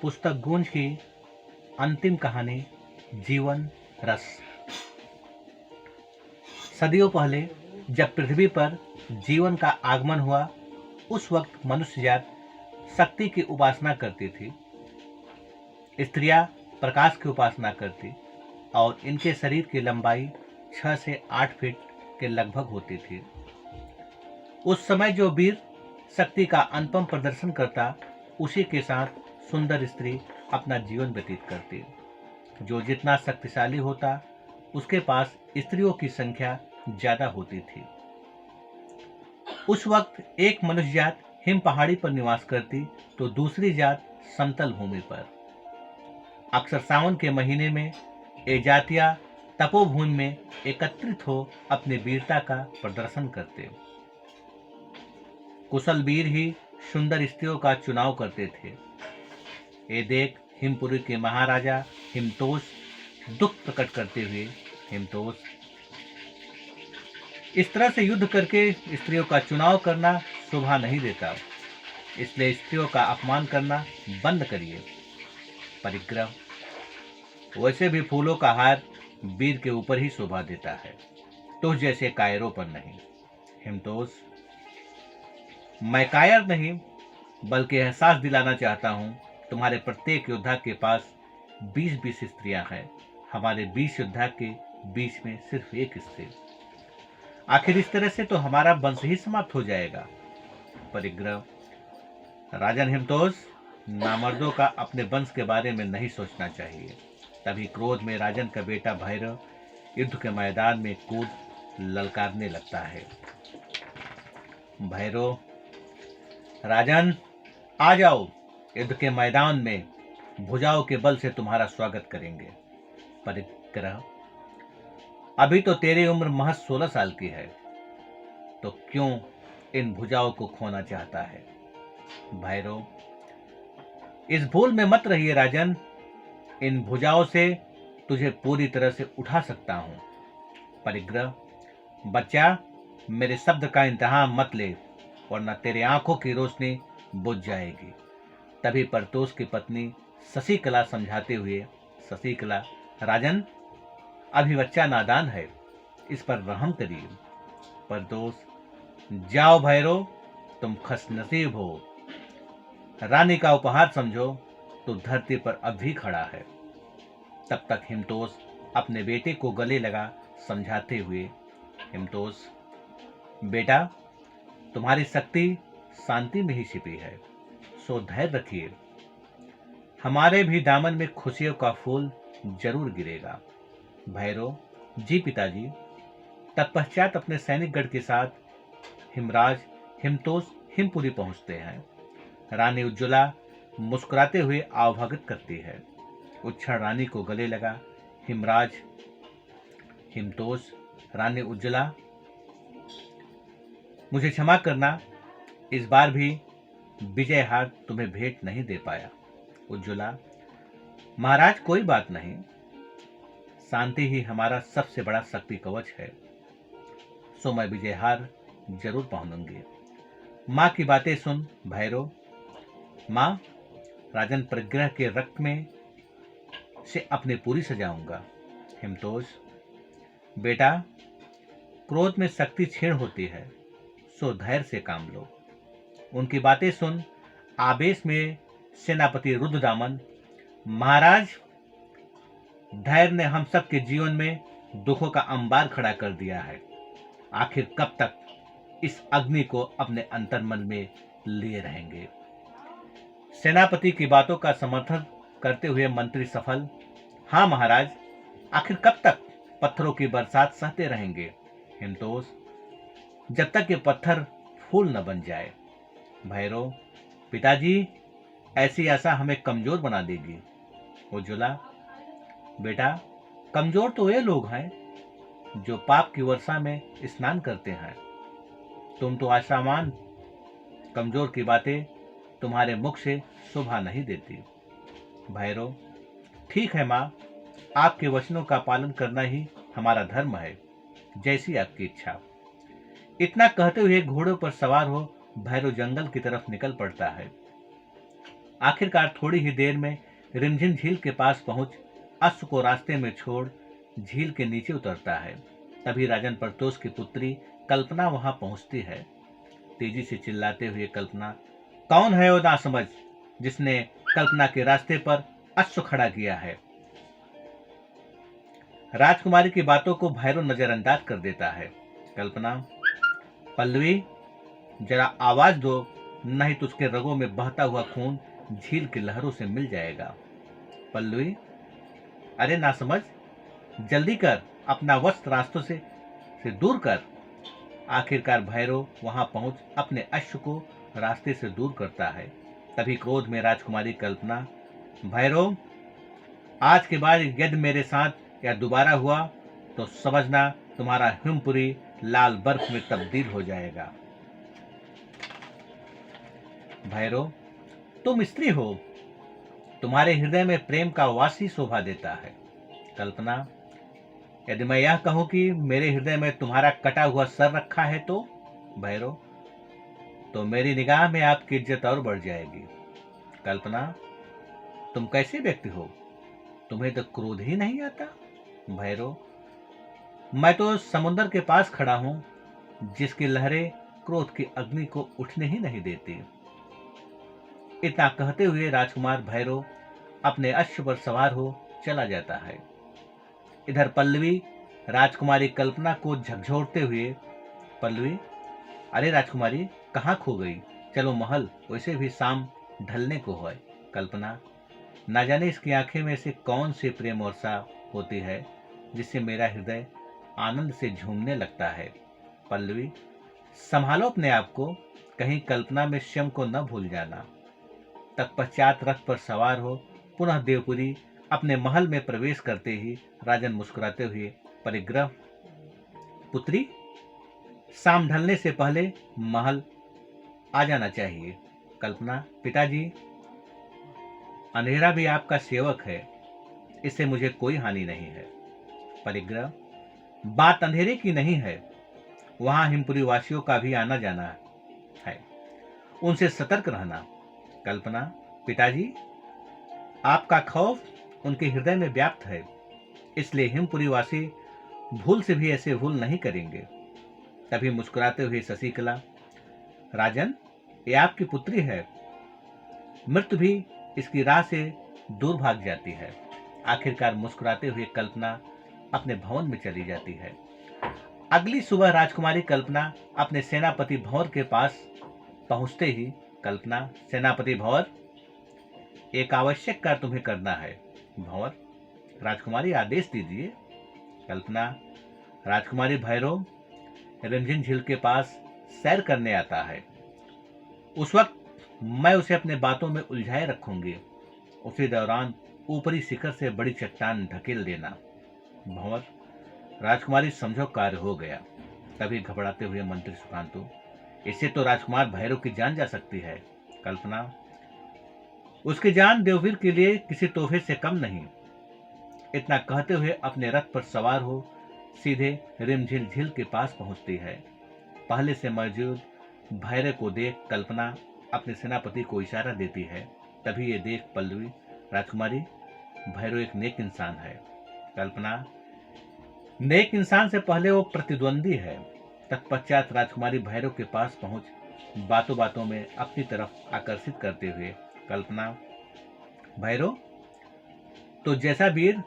पुस्तक गूंज की अंतिम कहानी जीवन रस। सदियों पहले जब पृथ्वी पर जीवन का आगमन हुआ, उस वक्त मनुष्य जात शक्ति की उपासना करती थी। स्त्रियां प्रकाश की उपासना करती और इनके शरीर की लंबाई 6 से 8 फीट के लगभग होती थी। उस समय जो वीर शक्ति का अनुपम प्रदर्शन करता, उसी के साथ सुंदर स्त्री अपना जीवन व्यतीत करती। जो जितना शक्तिशाली होता, उसके पास स्त्रियों की संख्या ज्यादा होती थी। उस वक्त एक मनुष्य जात हिम पहाड़ी पर निवास करती, तो दूसरी जात समतल भूमि पर। अक्सर सावन के महीने में ये जातियां तपोभूमि में एकत्रित हो अपनी वीरता का प्रदर्शन करते। कुशल वीर ही सुंदर स्त्रियों का चुनाव करते थे। ये देख हिमपुरी के महाराजा हिमतोष दुख प्रकट करते हुए, हिमतोष, इस तरह से युद्ध करके स्त्रियों का चुनाव करना शोभा नहीं देता, इसलिए स्त्रियों का अपमान करना बंद करिए। परिग्रह, वैसे भी फूलों का हार वीर के ऊपर ही शोभा देता है, तो जैसे कायरों पर नहीं। हिमतोष, मैं कायर नहीं, बल्कि एहसास दिलाना चाहता हूं, तुम्हारे प्रत्येक योद्धा के पास 20-20 स्त्रियां हैं। हमारे 20 योद्धा के बीच में सिर्फ एक स्त्री। आखिर इस तरह से तो हमारा वंश ही समाप्त हो जाएगा। परिग्रह, राजन हिमतोष, नामर्दों का अपने वंश के बारे में नहीं सोचना चाहिए। तभी क्रोध में राजन का बेटा भैरव युद्ध के मैदान में कूद ललकारने लगता है। भैरव, राजन, आ जाओ, युद्ध के मैदान में भुजाओं के बल से तुम्हारा स्वागत करेंगे। परिग्रह, अभी तो तेरी उम्र महज 16 साल की है, तो क्यों इन भुजाओं को खोना चाहता है? भैरव, इस भूल में मत रहिए राजन, इन भुजाओं से तुझे पूरी तरह से उठा सकता हूं। परिग्रह, बच्चा, मेरे शब्द का इंतहाम मत ले, वरना तेरे आंखों की रोशनी बुझ जाएगी। तभी परतोष की पत्नी शशिकला समझाते हुए, शशिकला, राजन, अभी बच्चा नादान है, इस पर रहम करिए। परतोष, जाओ भैरव, तुम खुशनसीब हो, रानी का उपहार समझो तो धरती पर अब भी खड़ा है। तब तक हिमतोष अपने बेटे को गले लगा समझाते हुए, हिमतोष, बेटा, तुम्हारी शक्ति शांति में ही छिपी है, सो धैर्य रखिए। हमारे भी दामन में खुशियों का फूल जरूर गिरेगा। भैरव, जी पिताजी। तत्पश्चात अपने सैनिक गढ़ के साथ हिमराज हिमतोष हिमपुरी पहुंचते हैं। रानी उज्ज्वला मुस्कुराते हुए आवभगत करती है। उच्छल रानी को गले लगा हिमराज, हिमतोष, रानी उज्ज्वला, मुझे क्षमा करना, इस बार भी विजय हार तुम्हें भेंट नहीं दे पाया। उज्ज्वला, महाराज, कोई बात नहीं, शांति ही हमारा सबसे बड़ा शक्ति कवच है, सो मैं विजय हार जरूर पहनूंगी। माँ की बातें सुन भैरव। माँ, राजन परिग्रह के रक्त में से अपने पूरी सजाऊंगा। हिमतोष, बेटा, क्रोध में शक्ति क्षीण होती है, सो धैर्य से काम लो। उनकी बातें सुन आवेश में सेनापति रुद्रदामन, महाराज, धैर्य ने हम सबके जीवन में दुखों का अंबार खड़ा कर दिया है। आखिर कब तक इस अग्नि को अपने अंतर्मन में लिए रहेंगे? सेनापति की बातों का समर्थन करते हुए मंत्री सफल, हाँ महाराज, आखिर कब तक पत्थरों की बरसात सहते रहेंगे? हिमतोष, जब तक ये पत्थर फूल न बन जाए। भैरव, पिताजी, ऐसी आशा हमें कमजोर बना देगी। उज्ज्वला, बेटा, कमजोर तो वे लोग हैं जो पाप की वर्षा में स्नान करते हैं। तुम तो आशावान, कमजोर की बातें तुम्हारे मुख से शोभा नहीं देती। भैरव, ठीक है माँ, आपके वचनों का पालन करना ही हमारा धर्म है, जैसी आपकी इच्छा। इतना कहते हुए घोड़ों पर सवार हो भैरव जंगल की तरफ निकल पड़ता है। आखिरकार थोड़ी ही देर में रिमझिम झील के पास पहुंच अश्व को रास्ते में छोड़ झील के नीचे उतरता है। तभी राजन परतोष की पुत्री कल्पना वहां पहुंचती है। तेजी से चिल्लाते हुए कल्पना, कौन है वो नासमझ जिसने कल्पना के रास्ते पर अश्व खड़ा किया है? राजकुमारी की बातों को भैरव नजरअंदाज कर देता है। कल्पना, पल्लवी, जरा आवाज दो, नहीं तो उसके रगों में बहता हुआ खून झील की लहरों से मिल जाएगा। पल्लवी, अरे नासमझ, जल्दी कर, अपना वस्त्र रास्तों से दूर कर। आखिरकार भैरव वहां पहुंच अपने अश्व को रास्ते से दूर करता है। तभी क्रोध में राजकुमारी कल्पना, भैरव, आज के बाद यदि मेरे साथ या दोबारा हुआ तो समझना तुम्हारा हिमपुरी लाल बर्फ में तब्दील हो जाएगा। भैरव, तुम स्त्री हो, तुम्हारे हृदय में प्रेम का वासी शोभा देता है। कल्पना, यदि मैं यह कहूं कि मेरे हृदय में तुम्हारा कटा हुआ सर रखा है तो? भैरव, तो मेरी निगाह में आपकी इज्जत और बढ़ जाएगी। कल्पना, तुम कैसे व्यक्ति हो, तुम्हें तो क्रोध ही नहीं आता? भैरव, मैं तो समुद्र के पास खड़ा हूं जिसकी लहरें क्रोध की अग्नि को उठने ही नहीं देती। इतना कहते हुए राजकुमार भैरव अपने अश्व पर सवार हो चला जाता है। इधर पल्लवी राजकुमारी कल्पना को झकझोरते हुए, पल्लवी, अरे राजकुमारी, कहाँ खो गई? चलो महल, वैसे भी शाम ढलने को है। कल्पना, ना जाने इसकी आंखें में से कौन सी प्रेम वर्षा होती है जिससे मेरा हृदय आनंद से झूमने लगता है। पल्लवी, संभालो अपने आप को, कहीं कल्पना में श्याम को न भूल जाना। तत्पश्चात रथ पर सवार हो पुनः देवपुरी अपने महल में प्रवेश करते ही राजन मुस्कुराते हुए, परिग्रह, पुत्री, शाम ढलने से पहले महल आ जाना चाहिए। कल्पना, पिताजी, अंधेरा भी आपका सेवक है, इससे मुझे कोई हानि नहीं है। परिग्रह, बात अंधेरे की नहीं है, वहां हिमपुरी वासियों का भी आना जाना है, उनसे सतर्क रहना। कल्पना, पिताजी, आपका खौफ उनके हृदय में व्याप्त है, इसलिए हिमपुरी वासी भूल से भी ऐसे भूल नहीं करेंगे। तभी मुस्कुराते हुए शशिकला, राजन, ये आपकी पुत्री है, मृत्यु भी इसकी राह से दूर भाग जाती है। आखिरकार मुस्कुराते हुए कल्पना अपने भवन में चली जाती है। अगली सुबह राजकुमारी कल्पना अपने सेनापति भंवर के पास पहुंचते ही, कल्पना, सेनापति भंवर, एक आवश्यक कार्य तुम्हें करना है। भंवर, राजकुमारी, आदेश दीजिए। कल्पना, राजकुमारी, भैरव रिमझिम झील के पास सैर करने आता है, उस वक्त मैं उसे अपने बातों में उलझाए रखूंगी, उसी दौरान ऊपरी शिखर से बड़ी चट्टान ढकेल देना। भंवर, राजकुमारी, समझो, कार्य हो गया। तभी घबराते हुए मंत्री सुकांतु, इससे तो राजकुमार भैरव की जान जा सकती है। कल्पना, उसकी जान देववीर के लिए किसी तोहफे से कम नहीं। इतना कहते हुए अपने रथ पर सवार हो सीधे रिमझिम झील के पास पहुंचती है। पहले से मौजूद भैरव को देख कल्पना अपने सेनापति को इशारा देती है। तभी ये देख पल्लवी, राजकुमारी, भैरव एक नेक इंसान है। कल्पना, नेक इंसान से पहले वो प्रतिद्वंदी है। तत्पश्चात राजकुमारी भैरव के पास पहुंच बातों बातों में अपनी तरफ आकर्षित करते हुए, कल्पना, भैरव, तो जैसा वीर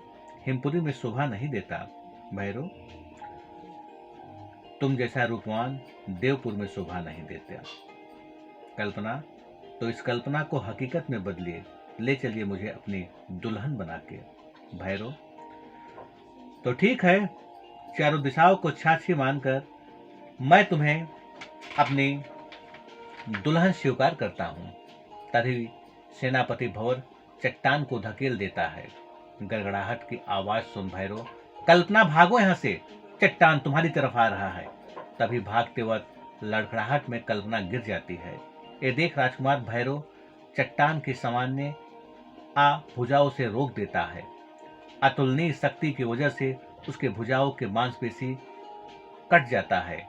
हिमपुरी में शोभा नहीं देता, भैरव, तुम जैसा रूपवान देवपुर में शोभा नहीं देता। कल्पना, तो इस कल्पना को हकीकत में बदलिए, ले चलिए मुझे अपनी दुल्हन बना के। भैरव, तो ठीक है, चारों दिशाओं को साक्षी मानकर मैं तुम्हें अपनी दुल्हन स्वीकार करता हूं। तभी सेनापति भंवर चट्टान को धकेल देता है। गड़गड़ाहट की आवाज सुन भैरव, कल्पना, भागो यहां से, चट्टान तुम्हारी तरफ आ रहा है। तभी भागते वक्त लड़खड़ाहट में कल्पना गिर जाती है। ये देख राजकुमार भैरव चट्टान के सामान्य भुजाओं से रोक देता है। अतुलनीय शक्ति की वजह से उसके भुजाओं के मांसपेशी कट जाता है।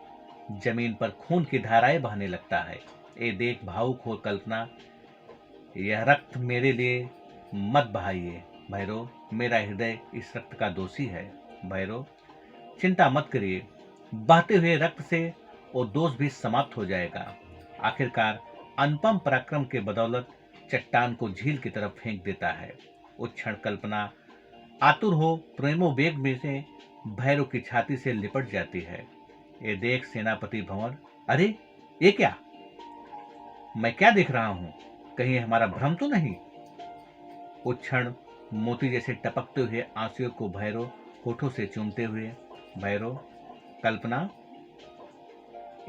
जमीन पर खून की धाराएं बहने लगता है। ये देख भावुक हो कल्पना यह रक्त मेरे लिए मत बहाइए भैरव, मेरा हृदय इस रक्त का दोषी है। भैरव चिंता मत करिए, बहते हुए रक्त से वो दोष भी समाप्त हो जाएगा। आखिरकार अनुपम पराक्रम के बदौलत चट्टान को झील की तरफ फेंक देता है। उस क्षण कल्पना आतुर हो प्रेमोवेग में से भैरव की छाती से लिपट जाती है। ये देख सेनापति भंवर, अरे ये क्या, मैं क्या देख रहा हूं, कहीं हमारा भ्रम तो नहीं। उस क्षण मोती जैसे टपकते हुए आंसुओं को भैरव होठों से चूमते हुए, भैरव कल्पना,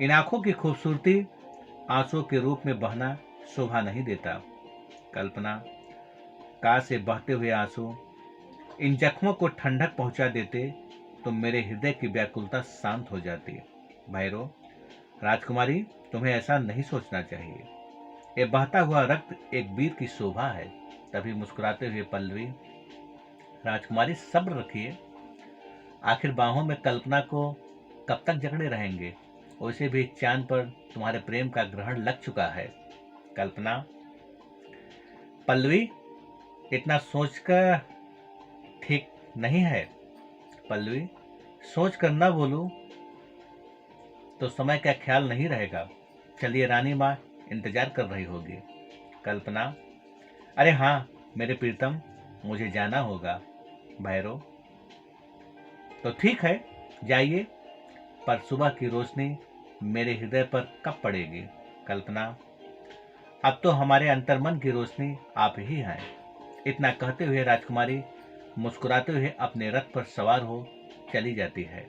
इन आंखों की खूबसूरती आंसुओं के रूप में बहना शोभा नहीं देता। कल्पना, काश से बहते हुए आंसू इन जख्मों को ठंडक पहुंचा देते तो मेरे हृदय की व्याकुलता शांत हो जाती। भैरव, राजकुमारी, तुम्हें ऐसा नहीं सोचना चाहिए। ये बहता हुआ रक्त एक वीर की शोभा है। तभी मुस्कुराते हुए पल्लवी, राजकुमारी सब्र रखिए, आखिर बाहों में कल्पना को कब तक जकड़े रहेंगे। वैसे भी चांद पर तुम्हारे प्रेम का ग्रहण लग चुका है। कल्पना, पल्लवी, इतना सोचकर ठीक नहीं है। पल्लवी, सोच कर न बोलूं तो समय का ख्याल नहीं रहेगा। चलिए, रानी माँ इंतजार कर रही होगी। कल्पना, अरे हाँ मेरे प्रीतम, मुझे जाना होगा। भैरव, तो ठीक है, जाइए, पर सुबह की रोशनी मेरे हृदय पर कब पड़ेगी। कल्पना, अब तो हमारे अंतर्मन की रोशनी आप ही हैं। इतना कहते हुए राजकुमारी मुस्कुराते हुए अपने रथ पर सवार हो चली जाती है।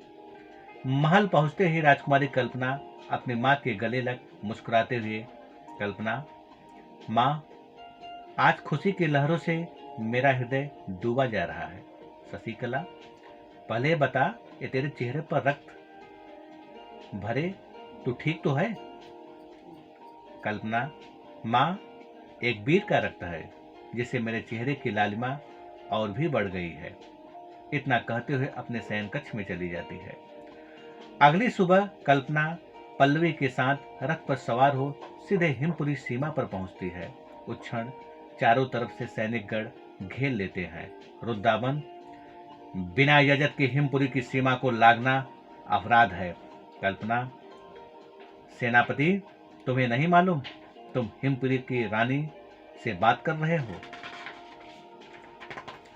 महल पहुंचते ही राजकुमारी कल्पना अपनी माँ के गले लग मुस्कुराते हुए, कल्पना, माँ, आज खुशी की लहरों से मेरा हृदय डूबा जा रहा है। शशिकला, पहले बता, ये तेरे चेहरे पर रक्त भरे, तू ठीक तो है। कल्पना, माँ, एक वीर का रक्त है, जिससे मेरे चेहरे की लालिमा और भी बढ़ गई है। इतना कहते हुए अपने शयन कक्ष में चली जाती है। अगली सुबह कल्पना पल्लवी के साथ रथ पर सवार हो सीधे हिमपुरी सीमा पर पहुंचती है। उस क्षण चारों तरफ से सैनिकगण घेर लेते हैं। रुद्रावन, बिना इजाजत के हिमपुरी की सीमा को लागना अपराध है। कल्पना, सेनापति, तुम्हें नहीं मालूम तुम हिमपुरी की रानी से बात कर रहे हो।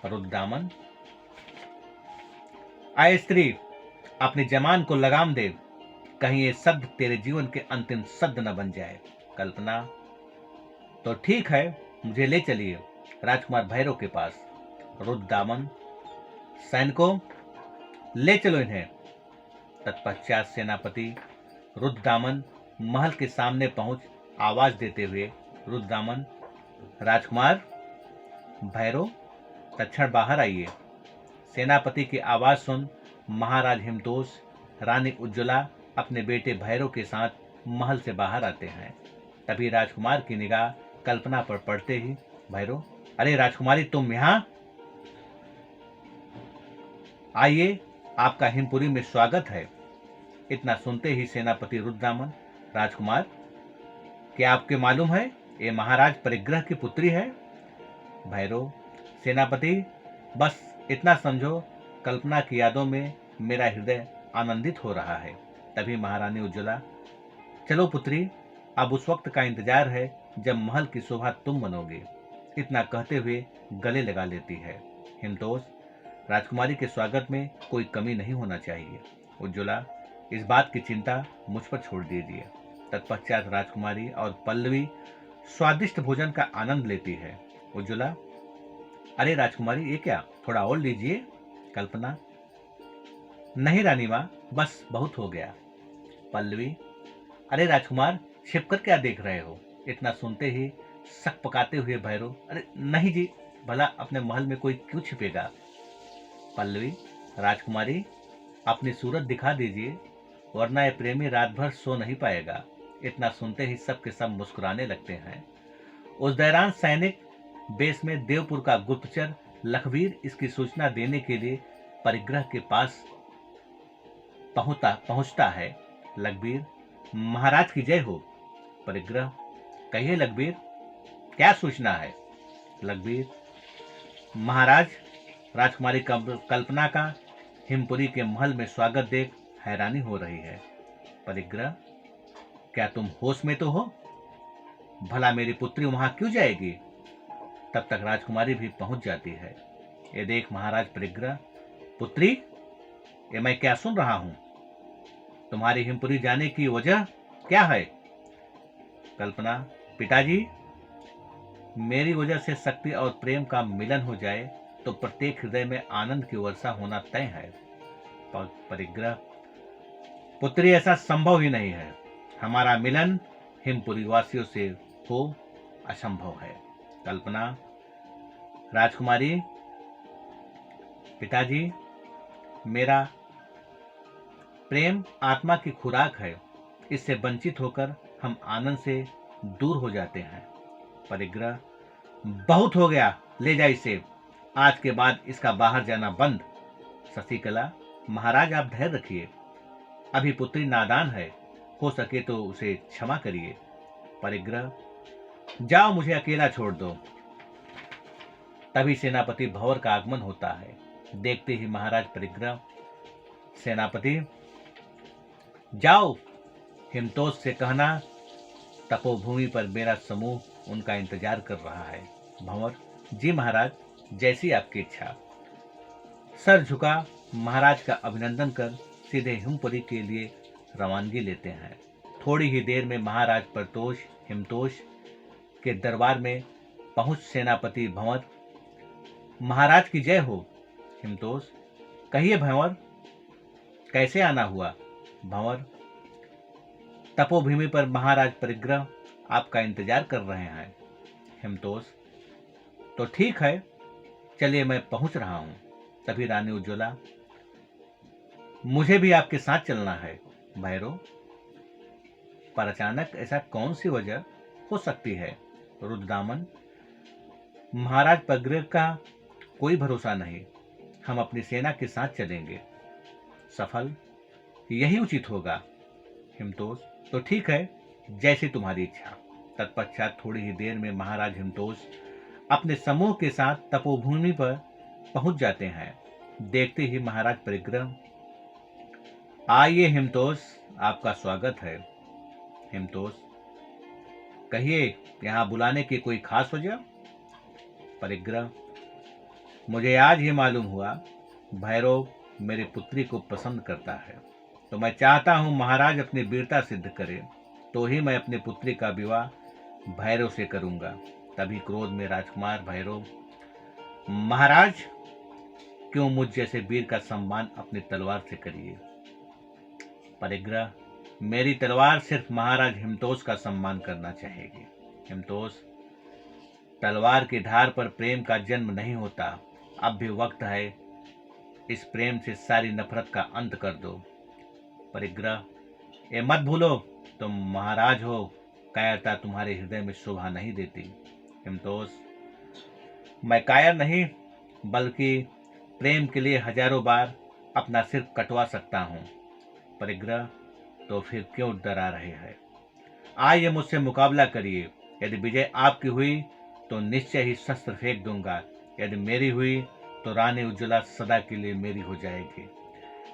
रुद्रामन, आए स्त्री, अपनी जमान को लगाम दे, कहीं ये शब्द तेरे जीवन के अंतिम शब्द न बन जाए। कल्पना, तो ठीक है, मुझे ले चलिए राजकुमार भैरव के पास। रुद्रदामन, सैनिकों, ले चलो इन्हें। तत्पश्चात सेनापति रुद्रदामन महल के सामने पहुंच आवाज देते हुए, रुद्रदामन, राजकुमार भैरव, तत्क्षण बाहर आइए। सेनापति की आवाज सुन महाराज हिमतोष, रानी उज्ज्वला अपने बेटे भैरव के साथ महल से बाहर आते हैं। तभी राजकुमार की निगाह कल्पना पर पड़ते ही, भैरव, अरे राजकुमारी, तुम यहाँ आइए, आपका हिमपुरी में स्वागत है। इतना सुनते ही सेनापति रुद्रदामन, राजकुमार, क्या आपके मालूम है ये महाराज परिग्रह की पुत्री है। भैरव, सेनापति, बस इतना समझो, कल्पना की यादों में मेरा हृदय आनंदित हो रहा है। तभी महारानी उज्ज्वला, चलो पुत्री, अब उस वक्त का इंतजार है जब महल की शोभा तुम बनोगे। इतना कहते हुए गले लगा लेती है। हिमतोष, राजकुमारी के स्वागत में कोई कमी नहीं होना चाहिए। उज्ज्वला, इस बात की चिंता मुझ पर छोड़ दीजिए। तत्पश्चात राजकुमारी और पल्लवी स्वादिष्ट भोजन का आनंद लेती है। उज्ज्वला, अरे राजकुमारी, ये क्या, थोड़ा और लीजिए। कल्पना, नहीं रानी माँ, बस बहुत हो गया। पल्लवी, अरे राजकुमार, छिपकर क्या देख रहे हो। इतना सुनते ही शक पकाते हुए भैरव, अरे नहीं जी, भला अपने महल में कोई क्यों छिपेगा। पल्लवी, राजकुमारी, अपनी सूरत दिखा दीजिए, वरना ये प्रेमी रात भर सो नहीं पाएगा। इतना सुनते ही सब के सब मुस्कुराने लगते हैं। उस दौरान सैनिक बेस में देवपुर का गुप्तचर लखवीर इसकी सूचना देने के लिए परिग्रह के पास पहुंचता है। लखबीर, महाराज की जय हो। परिग्रह, कहिए लखबीर, क्या सूचना है? लखबीर, महाराज, राजकुमारी कल्पना का हिमपुरी के महल में स्वागत देख हैरानी हो रही है। परिग्रह, क्या तुम होश में तो हो? भला मेरी पुत्री वहां क्यों जाएगी? तब तक राजकुमारी भी पहुंच जाती है। ये देख महाराज परिग्रह, पुत्री, ये मैं क्या सुन रहा हूं? तुम्हारी हिमपुरी जाने की वजह क्या है? कल्पना, पिताजी, मेरी वजह से शक्ति और प्रेम का मिलन हो जाए तो प्रत्येक हृदय में आनंद की वर्षा होना तय है। परिग्रह, पुत्री, ऐसा संभव ही नहीं है। हमारा मिलन हिमपुरी वासियों से हो असंभव है। कल्पना, राजकुमारी, पिताजी, मेरा प्रेम आत्मा की खुराक है, इससे वंचित होकर हम आनंद से दूर हो जाते हैं। परिग्रह, बहुत हो गया, ले जा इसे, आज के बाद इसका बाहर जाना बंद। शशिकला, महाराज आप धैर्य रखिए, अभी पुत्री नादान है, हो सके तो उसे क्षमा करिए। परिग्रह, जाओ, मुझे अकेला छोड़ दो। तभी सेनापति भंवर का आगमन होता है। देखते ही महाराज परिग्रह, सेनापति, जाओ, हिमतोष से कहना तपोभूमि पर मेरा समूह उनका इंतजार कर रहा है। भंवर, जी महाराज, जैसी आपकी इच्छा। सर झुका महाराज का अभिनंदन कर सीधे हिमपुरी के लिए रवानगी लेते हैं। थोड़ी ही देर में महाराज प्रतोष हिमतोष के दरबार में पहुंच सेनापति भंवर, महाराज की जय हो। हिमतोष, कहिए भंवर, कैसे आना हुआ? भंवर, तपोभूमि पर महाराज परिग्रह आपका इंतजार कर रहे हैं। हिमतोष, तो ठीक है, चलिए मैं पहुंच रहा हूं। तभी रानी उज्ज्वला, मुझे भी आपके साथ चलना है। भैरव, पर अचानक ऐसा कौन सी वजह हो सकती है? रुद्रदामन, महाराज परिग्रह का कोई भरोसा नहीं, हम अपनी सेना के साथ चलेंगे। सफल, यही उचित होगा। हिमतोष, तो ठीक है, जैसी तुम्हारी इच्छा। तत्पश्चात थोड़ी ही देर में महाराज हिमतोष अपने समूह के साथ तपोभूमि पर पहुंच जाते हैं। देखते ही महाराज परिग्रह, आइए हिमतोष, आपका स्वागत है। हिमतोष, कहिए, यहां बुलाने की कोई खास वजह? परिग्रह, मुझे आज ही मालूम हुआ भैरव मेरी पुत्री को पसंद करता है, तो मैं चाहता हूं महाराज अपनी वीरता सिद्ध करे, तो ही मैं अपनी पुत्री का विवाह भैरव से करूंगा। तभी क्रोध में राजकुमार भैरव, महाराज, क्यों मुझ जैसे वीर का सम्मान अपनी तलवार से करिए। परिग्रह, मेरी तलवार सिर्फ महाराज हिमतोष का सम्मान करना चाहेगी। हिमतोष, तलवार की धार पर प्रेम का जन्म नहीं होता, अब भी वक्त है, इस प्रेम से सारी नफरत का अंत कर दो। परिग्रह, ये मत भूलो, तुम महाराज हो, कायरता तुम्हारे हृदय में शोभा नहीं देती। हिमतोष, मैं कायर नहीं, बल्कि प्रेम के लिए हजारों बार अपना सिर कटवा सकता हूं। परिग्रह, तो फिर क्यों डरा रहे हैं? आइए मुझसे मुकाबला करिए, यदि विजय आपकी हुई तो निश्चय ही शस्त्र फेंक दूंगा, यदि मेरी हुई तो रानी उज्ज्वला सदा के लिए मेरी हो जाएगी।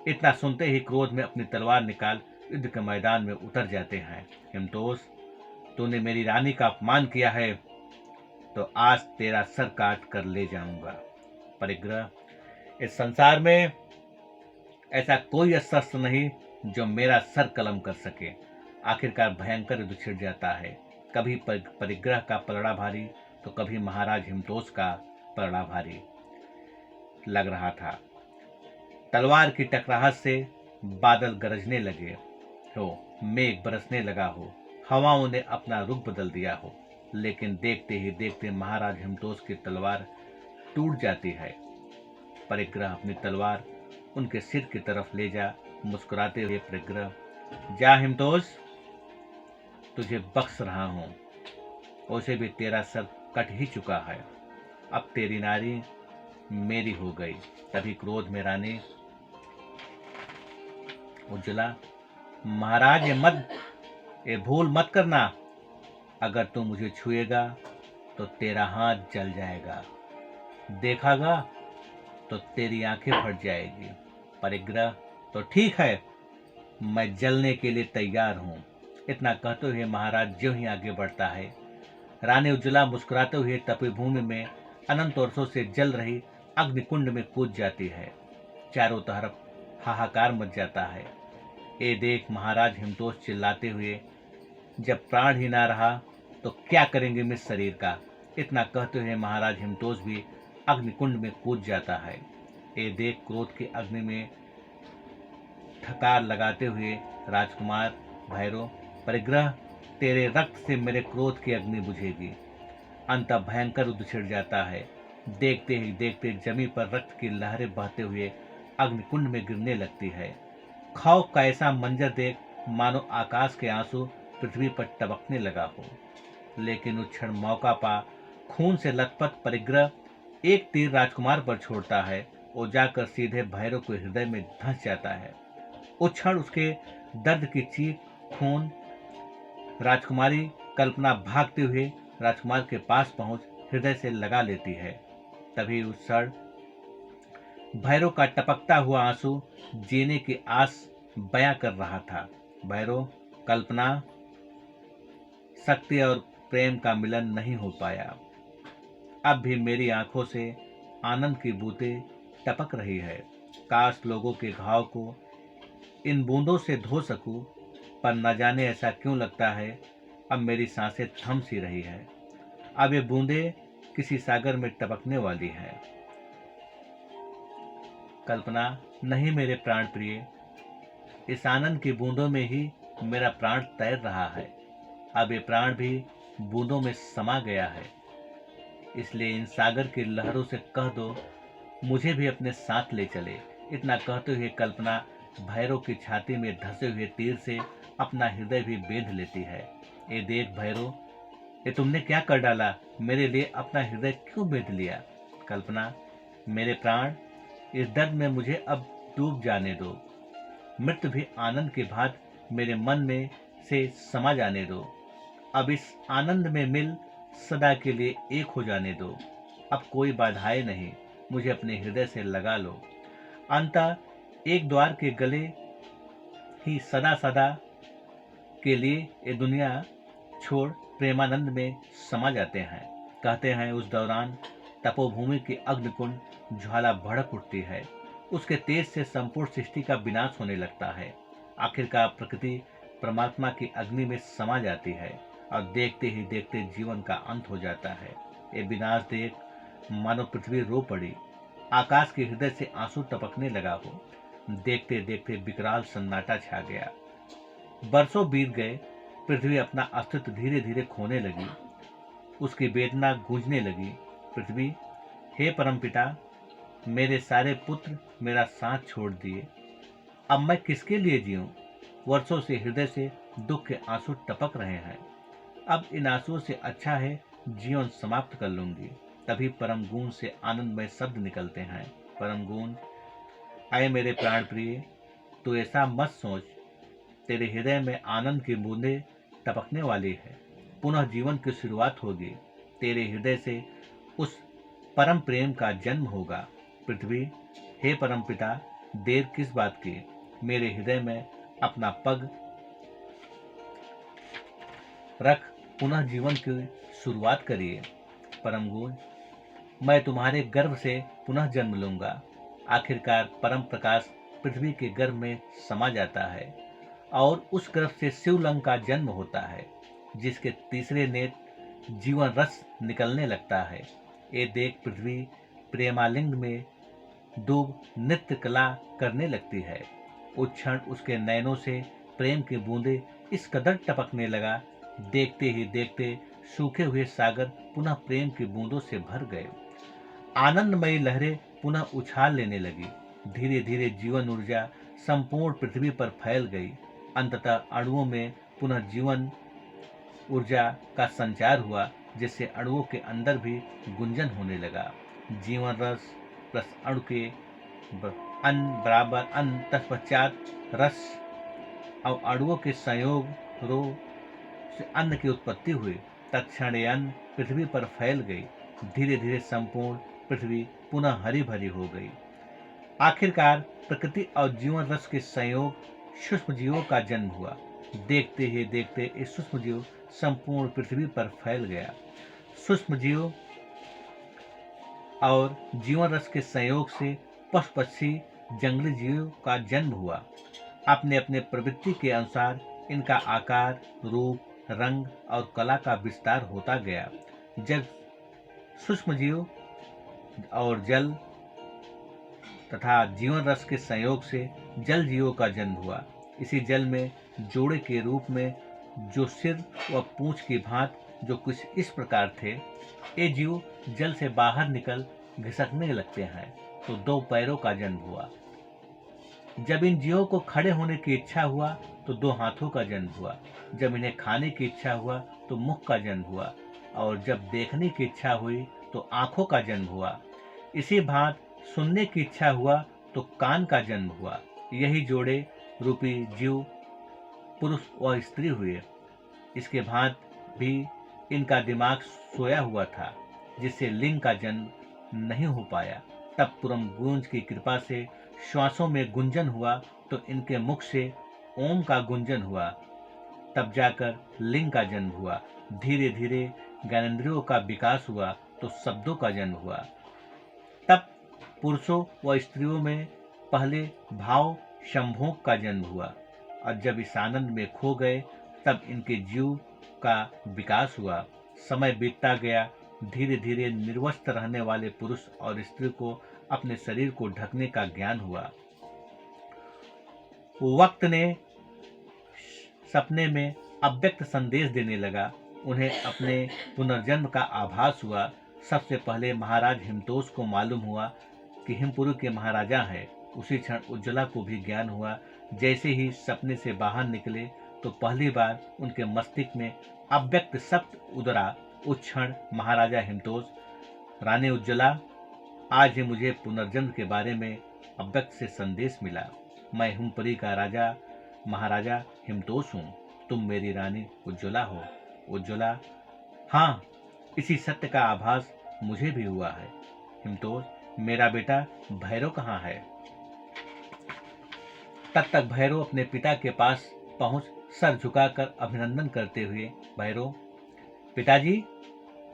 इतना सुनते ही क्रोध में अपनी तलवार निकाल युद्ध के मैदान में उतर जाते हैं। हिमतोष, तूने मेरी रानी का अपमान किया है, तो आज तेरा सर काट कर ले जाऊंगा। परिग्रह, इस संसार में ऐसा कोई शस्त्र नहीं जो मेरा सर कलम कर सके। आखिरकार भयंकर युद्ध छिड़ जाता है, कभी परिग्रह का पलड़ा भारी तो कभी महाराज हिमतोष का पलड़ा भारी लग रहा था। तलवार की टकराहट से बादल गरजने लगे हो, मेघ बरसने लगा हो, हवाओं ने अपना रुख बदल दिया हो, लेकिन देखते ही देखते महाराज हिमतोष की तलवार टूट जाती है। परिग्रह अपनी तलवार उनके सिर की तरफ ले जा मुस्कुराते हुए, परिग्रह, जा हिमतोष, तुझे बख्श रहा हूं, उसे भी तेरा सर कट ही चुका है, अब तेरी नारी मेरी हो गई। तभी क्रोध में रानी उज्ज्वला, महाराज ये भूल मत करना, अगर तू मुझे छुएगा तो तेरा हाथ जल जाएगा, देखागा तो तेरी आंखें फट जाएगी। परिग्रह, तो ठीक है, मैं जलने के लिए तैयार हूँ। इतना कहते हुए महाराज ज्यों ही आगे बढ़ता है, रानी उज्ज्वला मुस्कुराते हुए तपोभूमि में अनंत वर्षों से जल रही अग्निकुंड में कूद जाती है। चारों तरफ हाहाकार मच जाता है। ए देख महाराज हिमतोष चिल्लाते हुए, जब प्राण ही ना रहा तो क्या करेंगे मिस शरीर का। इतना कहते हुए महाराज हिमतोष भी अग्निकुंड में कूद जाता है। ए देख क्रोध की अग्नि में ठकार लगाते हुए राजकुमार भैरव, परिग्रह, तेरे रक्त से मेरे क्रोध की अग्नि बुझेगी। अंत भयंकर युद्ध छिड़ जाता है। देखते ही देखते जमीन पर रक्त की लहरें बहते हुए अग्निकुंड में गिरने लगती है। खौफ का ऐसा मंजर देख मानो आकाश के आंसू पृथ्वी पर टपकने लगा हो। लेकिन उस क्षण मौका पा खून से लथपथ परिग्रह एक तीर राजकुमार पर छोड़ता है और जाकर सीधे भैरव के हृदय में धंस जाता है। उस क्षण उसके दर्द की चीख खून राजकुमारी कल्पना भागते हुए राजकुमार के पास पहुंच हृदय से लगा लेती है। तभी उस क्षण भैरव का टपकता हुआ आंसू जीने की आस बयां कर रहा था। भैरव, कल्पना, शक्ति और प्रेम का मिलन नहीं हो पाया। अब भी मेरी आंखों से आनंद की बूंदें टपक रही है। काश लोगों के घाव को इन बूंदों से धो सकूं, पर न जाने ऐसा क्यों लगता है अब मेरी सांसें थम सी रही है। अब ये बूंदें किसी सागर में टपकने वाली हैं। कल्पना, नहीं मेरे प्राण प्रिय, इस आनंद की बूंदों में ही मेरा प्राण तैर रहा है। अब ये प्राण भी बूंदों में समा गया है। इसलिए इन सागर की लहरों से कह दो मुझे भी अपने साथ ले चले। इतना कहते हुए कल्पना भैरव की छाती में धंसे हुए तीर से अपना हृदय भी बेंध लेती है। ए देख भैरव, ये तुमने क्या कर डाला, मेरे लिए अपना हृदय क्यों बेंध लिया। कल्पना, मेरे प्राण, इस दर्द में मुझे अब डूब जाने दो। मृत्यु भी आनंद के भांति मेरे मन में से समा जाने दो। अब इस आनंद में मिल सदा के लिए एक हो जाने दो। अब कोई बाधाएं नहीं, मुझे अपने हृदय से लगा लो। अंततः एक द्वार के गले ही सदा सदा के लिए ये दुनिया छोड़ प्रेमानंद में समा जाते हैं। कहते हैं उस दौरान तपोभूमि की अग्निकुंड ज्वाला भड़क उठती है। उसके तेज से संपूर्ण सृष्टि का विनाश होने लगता है। आखिरकार प्रकृति परमात्मा की अग्नि में समा जाती है और देखते ही देखते जीवन का अंत हो जाता है। ये विनाश देख मानो पृथ्वी रो पड़ी, आकाश के हृदय से आंसू टपकने लगा हो। देखते देखते विकराल सन्नाटा छा गया। बरसों बीत गए, पृथ्वी अपना अस्तित्व धीरे धीरे खोने लगी। उसकी वेदना गूंजने लगी। पृथ्वी, हे परमपिता, मेरे सारे पुत्र मेरा साथ छोड़ दिए, अब मैं किसके लिए जीऊं। वर्षों से हृदय से दुख के आंसू टपक रहे हैं। अब इन आंसुओं से अच्छा है जीवन समाप्त कर लूंगी। तभी परम गुण से आनंदमय शब्द निकलते हैं। परम गुण, आए मेरे प्राण प्रिय, तू ऐसा मत सोच, तेरे हृदय में आनंद की बूंदें टपकने वाली है। पुनः जीवन की शुरुआत होगी। तेरे हृदय से उस परम प्रेम का जन्म होगा। पृथ्वी, हे परम पिता, देर किस बात की, मेरे हृदय में अपना पग रख, पुनः जीवन की शुरुआत करिए। परम गुण, मैं तुम्हारे गर्भ से पुनः जन्म लूंगा। आखिरकार परम प्रकाश पृथ्वी के गर्भ में समा जाता है और उस गर्भ से शिवलिंग का जन्म होता है, जिसके तीसरे नेत्र जीवन रस निकलने लगता है। ये देख पृथ्वी प्रेमालिंग में डूब नृत्य कला करने लगती है। उस क्षण उसके नयनों से प्रेम की बूंदें इस कदर टपकने लगा, देखते ही देखते सूखे हुए सागर पुनः प्रेम की बूंदों से भर गए। आनंदमयी लहरें पुनः उछाल लेने लगी। धीरे धीरे जीवन ऊर्जा संपूर्ण पृथ्वी पर फैल गई। अंततः अणुओं में पुनः जीवन ऊर्जा का संचार हुआ, जिससे अणुओं के अंदर भी गुंजन होने लगा। जीवन रस प्लस अणु के अन्न बराबर अन्न, तत्पश्चात रस और अणुओं के संयोग रो से अन्न की उत्पत्ति हुई। तत्क्षण अन्न पृथ्वी पर फैल गई। धीरे धीरे संपूर्ण पृथ्वी पुनः हरी भरी हो गई। आखिरकार प्रकृति और जीवन रस के संयोग सूक्ष्म जीवों का जन्म हुआ। देखते ही देखते इस सूक्ष्म जीव संपूर्ण पृथ्वी पर फैल गया। सूक्ष्म जीव और जीवन रस के संयोग से पशु पक्षी जंगली जीवों का जन्म हुआ। अपने अपने प्रवृत्ति के अनुसार इनका आकार, रूप, रंग और कला का विस्तार होता गया। जब सूक्ष्म जीव और जल तथा जीवन रस के संयोग से जल जीवों का जन्म हुआ। इसी जल में जोड़े के रूप में जो सिर व पूंछ की भांत जो कुछ इस प्रकार थे, ये जीव जल से बाहर निकल घिसकने लगते हैं तो दो पैरों का जन्म हुआ। जब इन जीवों को खड़े होने की इच्छा हुआ तो दो हाथों का जन्म हुआ। जब इन्हें खाने की इच्छा हुआ तो मुख का जन्म हुआ, और जब देखने की इच्छा हुई तो आंखों का जन्म हुआ। इसी भांत सुनने की इच्छा हुआ तो कान का जन्म हुआ। यही जोड़े रूपी जीव पुरुष व स्त्री हुए। इसके भांत भी इनका दिमाग सोया हुआ था, जिससे लिंग का जन्म नहीं हो पाया। तब पुरम गूंज की कृपा से श्वासों में गुंजन हुआ तो इनके मुख से ओम का गुंजन हुआ। तब जाकर लिंग का जन्म हुआ। धीरे धीरे ज्ञानेंद्रियों का विकास हुआ तो शब्दों का जन्म हुआ। तब पुरुषों व स्त्रियों में पहले भाव संभोग का जन्म हुआ, और जब इस आनंद में खो गए तब इनके जीव का विकास हुआ। समय बीतता गया। धीरे धीरे निर्वस्त्र रहने वाले पुरुष और स्त्री को अपने शरीर को ढकने का ज्ञान हुआ। वक्त ने सपने में अव्यक्त संदेश देने लगा। उन्हें अपने पुनर्जन्म का आभास हुआ। सबसे पहले महाराज हिमतोष को मालूम हुआ कि हिमपुरी के महाराजा हैं। उसी क्षण उज्ज्वला को भी ज्ञान हुआ। जैसे ही सपने से बाहर निकले तो पहली बार उनके मस्तिष्क में अव्यक्त शब्द उतरा। उस क्षण महाराजा हिमतोष, रानी उज्ज्वला, आज ही मुझे पुनर्जन्म के बारे में अव्यक्त से संदेश मिला। मैं हिमपुरी का राजा महाराजा हिमतोष हूँ। तुम मेरी रानी उज्ज्वला हो। उज्ज्वला, हाँ, इसी सत्य का आभास मुझे भी हुआ है। हिमतोष, मेरा बेटा भैरव कहाँ है? तब तक भैरव अपने पिता के पास पहुंच सर झुकाकर अभिनंदन करते हुए, भैरव, पिताजी,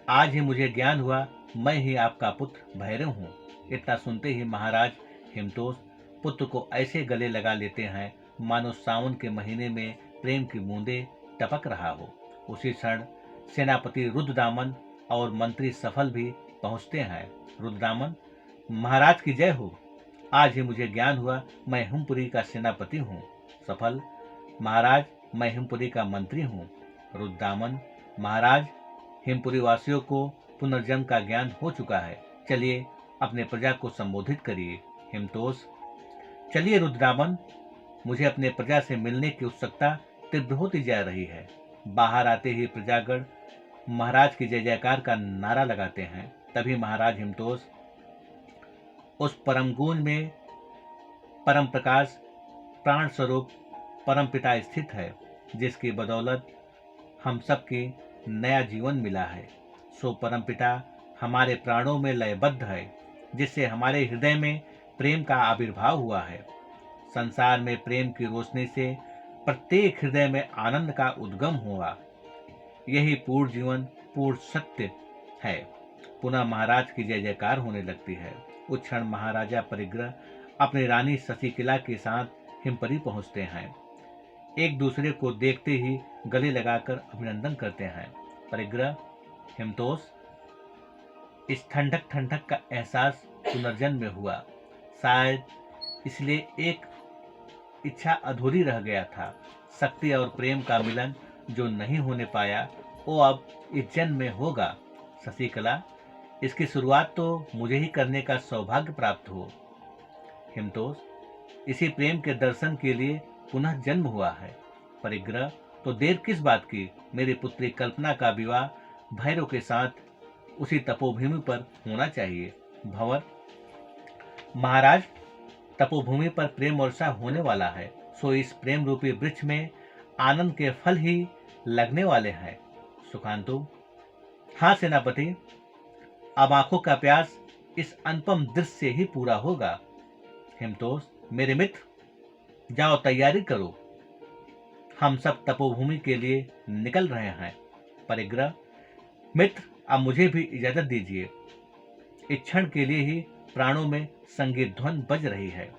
आज ही मुझे ज्ञान हुआ, मैं ही आपका पुत्र भैरव हूँ। इतना सुनते ही महाराज हिमतोष पुत्र को ऐसे गले लगा लेते हैं मानो सावन के महीने में प्रेम की बूंदे टपक रहा हो। उसी क्षण सेनापति रुद्रदामन और मंत्री सफल भी पहुंचते हैं। रुद्रदामन, महाराज की जय हो। आज ही मुझे ज्ञान हुआ, मैं हिमपुरी का सेनापति हूँ। सफल, महाराज, मैं हिमपुरी का मंत्री हूँ। रुद्रदामन, महाराज, हिमपुरी वासियों को पुनर्जन्म का ज्ञान हो चुका है। चलिए अपने प्रजा को संबोधित करिए। हिमतोष, चलिए रुद्रदामन, मुझे अपने प्रजा से मिलने की उत्सुकता तीव्र होती जा रही है। बाहर आते ही प्रजागण महाराज की जय जयकार का नारा लगाते हैं। तभी महाराज हिमतोष उस परम गूंज में परम प्रकाश प्राण स्वरूप परम पिता स्थित है, जिसकी बदौलत हम सबकी नया जीवन मिला है। सो परम पिता हमारे प्राणों में लयबद्ध है, जिससे हमारे हृदय में प्रेम का आविर्भाव हुआ है। संसार में प्रेम की रोशनी से प्रत्येक हृदय में आनंद का उद्गम हुआ। यही पूर्ण जीवन, पूर्ण सत्य है। पुनः महाराज की जय जयकार होने लगती है। उस क्षण महाराजा परिग्रह अपनी रानी शशिकला के साथ हिमपुरी पहुंचते हैं। एक दूसरे को देखते ही गले लगाकर अभिनंदन करते हैं। परिग्रह, हिमतोष, इस ठंडक ठंडक का एहसास पुनर्जन्म में हुआ। शायद इसलिए एक इच्छा अधूरी रह गया था। शक्ति और प्रेम का मिलन जो नहीं होने पाया, वो अब इस जन्म में होगा। शशिकला, इसकी शुरुआत तो मुझे ही करने का सौभाग्य प्राप्त हो। हिमतोष, इसी प्रेम के दर्शन के लिए पुनः जन्म हुआ है। परिग्रह, तो देर किस बात की? मेरी पुत्री कल्पना का विवाह भैरव के साथ उसी तपोभूमि पर होना चाहिए। भंवर, महाराज, तपोभूमि पर प्रेम वर्षा होने वाला है, सो इस प्रेम रूपी वृक्ष में आनंद के फल ही लगने वाले हैं। सुकांतु, हाँ सेनापति, अब आंखों का प्यास इस अनुपम दृश्य से ही पूरा होगा। हिमतोष, मेरे मित्र, जाओ तैयारी करो, हम सब तपोभूमि के लिए निकल रहे हैं। परिग्रह, मित्र, अब मुझे भी इजाजत दीजिए। इस क्षण के लिए ही प्राणों में संगीत ध्वनि बज रही है।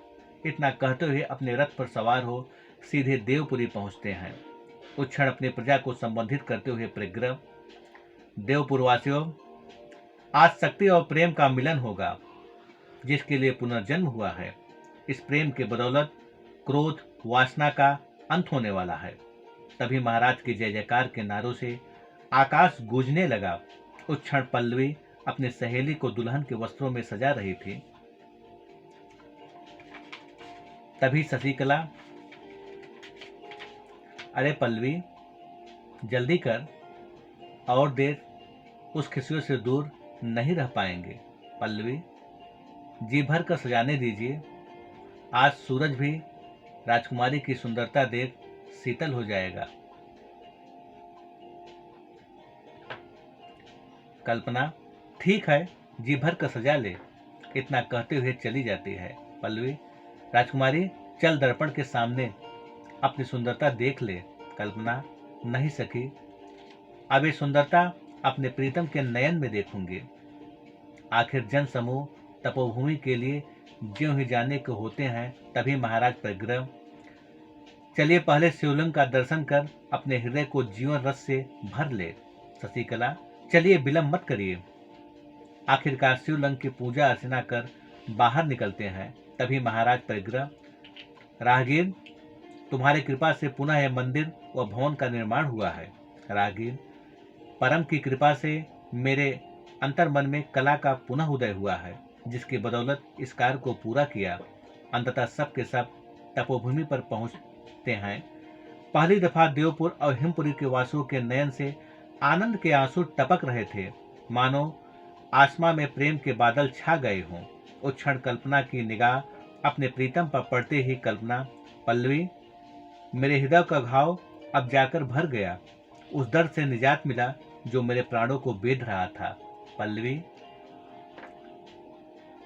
इतना कहते हुए अपने रथ पर सवार हो सीधे देवपुरी पहुंचते हैं। उस क्षण अपनी प्रजा को संबोधित करते हुए परिग्रह, देवपुरवासियों, आज शक्ति और प्रेम का मिलन होगा, जिसके लिए पुनर्जन्म हुआ है। इस प्रेम के बदौलत क्रोध, वासना का अंत होने वाला है। तभी महाराज के जय जयकार के नारों से आकाश गूंजने लगा। उस क्षण पल्लवी अपनी सहेली को दुल्हन के वस्त्रों में सजा रही थी। तभी शशिकला, अरे पल्लवी, जल्दी कर, और देर उस खुशियों से दूर नहीं रह पाएंगे। पल्लवी, जी भर कर सजाने दीजिए, आज सूरज भी राजकुमारी की सुंदरता देख शीतल हो जाएगा। कल्पना, ठीक है, जी भर कर सजा ले, इतना कहते हुए चली जाती है। पल्लवी, राजकुमारी, चल दर्पण के सामने अपनी सुंदरता देख ले। कल्पना, नहीं सकी, अब ये सुंदरता अपने प्रीतम के नयन में देखूंगी। आखिर जन समूह तपोभूमि के लिए ज्यों ही जाने को होते हैं, तभी महाराज परिग्रह, चलिए पहले शिवलिंग का दर्शन कर अपने हृदय को जीवन रस से भर ले। शशिकला, चलिए विलंब मत करिए। आखिरकार शिवलिंग की पूजा अर्चना कर बाहर निकलते हैं। तभी महाराज परिग्रह, राहगीर, तुम्हारी कृपा से पुनः यह मंदिर व भवन का निर्माण हुआ है। राहगीर, परम की कृपा से मेरे अंतर मन में कला का पुनः उदय हुआ है, जिसकी बदौलत इस कार्य को पूरा किया। अंततः सब के सब तपोभूमि पर पहुंचते हैं। पहली दफा देवपुर और हिमपुरी के वासुओं के नयन से आनंद के आंसू टपक रहे थे, मानो आसमां में प्रेम के बादल छा गए हों। उस क्षण कल्पना की निगाह अपने प्रीतम पर पड़ते ही कल्पना, पल्लवी, मेरे हृदय का घाव अब जाकर भर गया। उस दर्द से निजात मिला जो मेरे प्राणों को बेध रहा था। पल्लवी,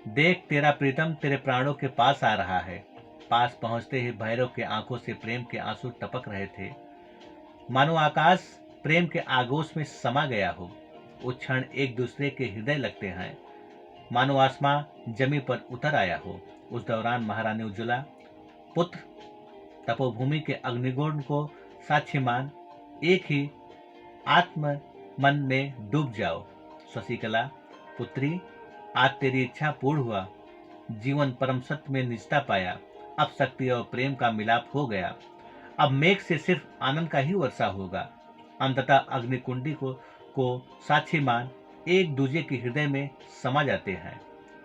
देख, तेरा प्रीतम तेरे प्राणों के पास आ रहा है। पास पहुंचते ही भैरव के आंखों से प्रेम के आंसू टपक रहे थे, मानो आकाश प्रेम के आगोश में समा गया हो। उस क्षण एक दूसरे के हृदय लगते हैं, मानो आसमां जमी पर उतर आया हो। उस दौरान महारानी उज्ज्वला, पुत्र, तपोभूमि के अग्निगुण को साक्षी मान एक ही आत्म मन में डूब जाओ। शशिकला, पुत्री, आज तेरी इच्छा पूर्ण हुआ, जीवन परम सत्य में निजता पाया। अब शक्ति और प्रेम का मिलाप हो गया। अब मेघ से सिर्फ आनंद का ही वर्षा होगा। अंततः अग्निकुंडी को साक्षी मान एक दूजे के हृदय में समा जाते हैं।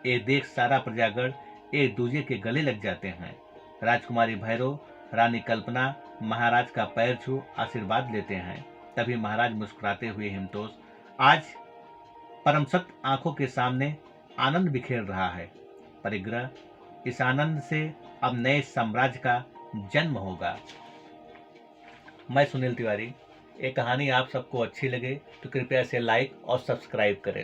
ये देख सारा प्रजागण एक दूजे के गले लग जाते हैं। राजकुमारी भैरव, रानी कल्पना महाराज का पैर छू आशीर्वाद लेते हैं। तभी महाराज मुस्कुराते हुए, हिमतोष, आज परम सत्य आंखों के सामने आनंद बिखेर रहा है। परिग्रह, इस आनंद से अब नए साम्राज्य का जन्म होगा। मैं सुनील तिवारी। ये कहानी आप सबको अच्छी लगे तो कृपया इसे लाइक और सब्सक्राइब करें।